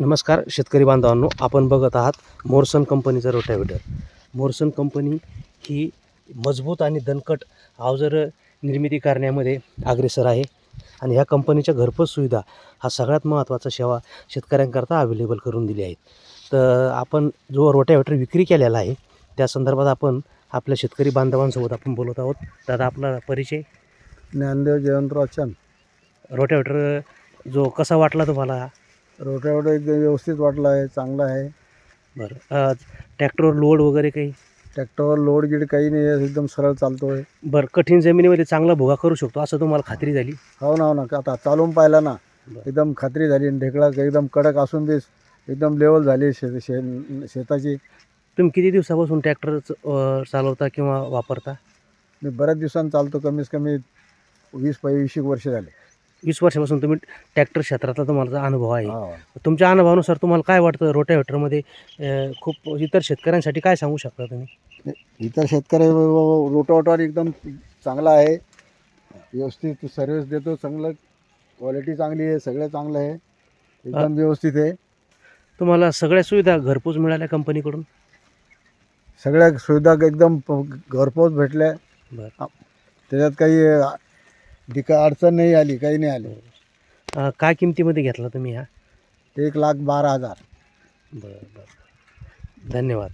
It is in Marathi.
नमस्कार शेतकरी बांधवांनो, आपण बघत आहात मोरसन कंपनीचा रोटावेटर. मोरसन कंपनी ही मजबूत आणि दणकट अवजार निर्मिती करण्यामध्ये अग्रेसर आहे आणि ह्या कंपनीच्या घरपोच सुविधा हा सगळ्यात महत्त्वाचा सेवा शेतकऱ्यांकरता अवेलेबल करून दिली आहेत. तर आपण जो रोटावेटर विक्री केलेला आहे त्या संदर्भात आपण आपल्या शेतकरी बांधवांसोबत आपण बोलत आहोत. दादा, आपला परिचय? ज्ञानदेव जयवंतराव चंद. रोटावेटर जो कसा वाटला तुम्हाला? रोटावेटर एकदम व्यवस्थित वाटला आहे, चांगला आहे. बरं, ट्रॅक्टरवर लोड वगैरे काही? ट्रॅक्टरवर लोड गिड काही नाही आहे, एकदम सरळ चालतो आहे. बरं, कठीण जमिनीमध्ये चांगला भुगा करू शकतो असं तुम्हाला खात्री झाली? हो ना, आता चालून पाहिला ना, बरं. एकदम खात्री झाली. ढेकळा एकदम कडक असून बी एकदम लेवल झाली शेताची. तुम्ही किती दिवसापासून ट्रॅक्टर चालवता किंवा वापरता? मी बऱ्याच दिवसांनी चालतो, कमीत कमी 20-25 वर्ष झाले. 20 वर्षापासून तुम्ही ट्रॅक्टर क्षेत्रातला तुम्हाला अनुभव आहे. हो. तुमच्या अनुभवानुसार तुम्हाला काय वाटतं रोटावेटरमध्ये खूप इतर शेतकऱ्यांसाठी काय सांगू शकता तुम्ही? इतर शेतकरी रोटावेटर एकदम चांगला आहे, व्यवस्थित सर्व्हिस देतो, चांगलं क्वालिटी चांगली आहे, सगळं चांगलं आहे, एकदम व्यवस्थित आहे. तुम्हाला सगळ्या सुविधा घरपोच मिळाल्या कंपनीकडून? सगळ्या सुविधा एकदम घरपोच भेटल्या. बरं. त्याच्यात काही अडचण नाही आली, काही नाही आली. काय किमतीमध्ये घेतला तुम्ही हा? 1,12,000. बरं. धन्यवाद.